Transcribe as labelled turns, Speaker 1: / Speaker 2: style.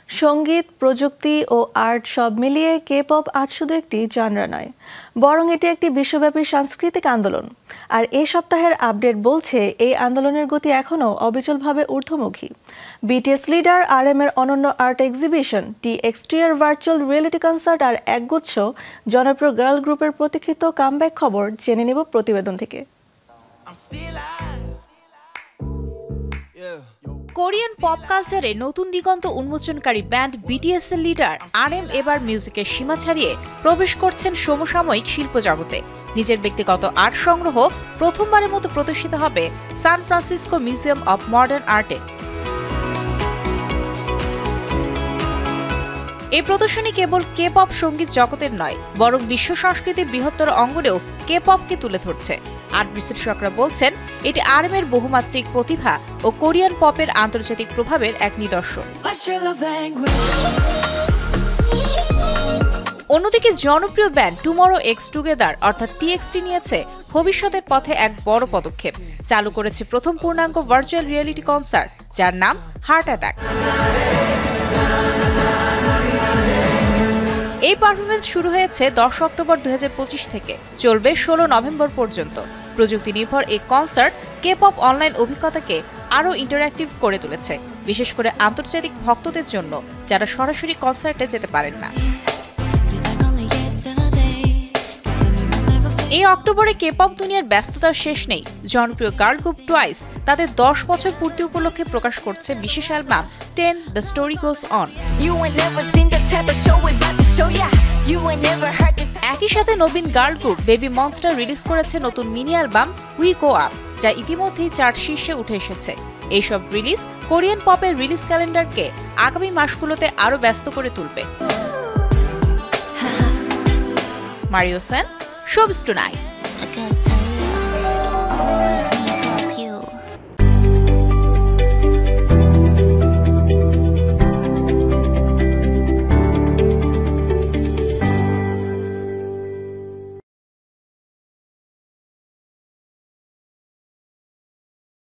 Speaker 1: সঙ্গীত, প্রযুক্তি ও আর্ট সব মিলিয়ে কে-পপ আজ শুধু একটি জনরা নয়, বরং এটি একটি বিশ্বব্যাপী সাংস্কৃতিক আন্দোলন। আর এই সপ্তাহের আপডেট বলছে এই আন্দোলনের গতি এখনও অবিচলভাবে ঊর্ধ্বমুখী। বিটিএস লিডার RM এর অনন্য আর্ট এক্সিবিশন, TXT এর ভার্চুয়াল রিয়েলিটি কনসার্ট আর একগুচ্ছ জনপ্রিয় গার্ল গ্রুপের প্রতীক্ষিত কামব্যাক খবর জেনে নেব প্রতিবেদন থেকে।
Speaker 2: কোরিয়ান পপ কালচারে নতুন দিগন্ত উন্মোচনকারী ব্যান্ড BTS এর লিডার RM এবার মিউজিকের সীমা ছাড়িয়ে প্রবেশ করছেন সমসাময়িক শিল্প জগতে। নিজের ব্যক্তিগত আর্ট সংগ্রহ প্রথমবারের মতো প্রদর্শিত হবে San Francisco museum of modern আর্টে। এই প্রদর্শনী কেবল কে-পপ সঙ্গীত জগতের নয়, বরং বিশ্ব সংস্কৃতির বৃহত্তর অঙ্গনেও কে-পপকে তুলে ধরছে। আর্ট বিশ্লেষকরা বলছেন এটি RM এর বহুমাত্রিক প্রতিভা ও কোরিয়ান পপের আন্তর্জাতিক প্রভাবের এক নিদর্শন। অন্যদিকে জনপ্রিয় ব্যান্ড টুমরো এক্স টুগেদার অর্থাৎ TXT নিয়েছে ভবিষ্যতের পথে এক বড় পদক্ষেপ। চালু করেছে প্রথম পূর্ণাঙ্গ ভার্চুয়াল রিয়েলিটি কনসার্ট, যার নাম হার্ট অ্যাটাক। এই পারফরমেন্স শুরু হয়েছে 10 অক্টোবর 2025 থেকে, চলবে 16 নভেম্বর পর্যন্ত। প্রযুক্তি নির্ভর এই কনসার্ট কে-পপ অনলাইন অভিজ্ঞতাকে আরও ইন্টারঅ্যাক্টিভ করে তুলেছে, বিশেষ করে আন্তর্জাতিক ভক্তদের জন্য যারা সরাসরি কনসার্টে যেতে পারেন না। এই অক্টোবরে কে-পপ দুনিয়ার ব্যস্ততার শেষ নেই। জনপ্রিয় গার্ল গ্রুপ টুয়াইস তাদের 10 বছর পূর্তি উপলক্ষে প্রকাশ করছে বিশেষ album 10 the story goes on. একই সাথে নবীন girl group baby monster release করেছে নতুন mini album we go up, যা ইতিমধ্যেই চার্ট শীর্ষে উঠে এসেছে। এইসব রিলিজ কোরিয়ান পপের রিলিজ ক্যালেন্ডারকে আগামী মাসগুলোতে আরও ব্যস্ত করে তুলবে। Mario Sen, showbiz tonight.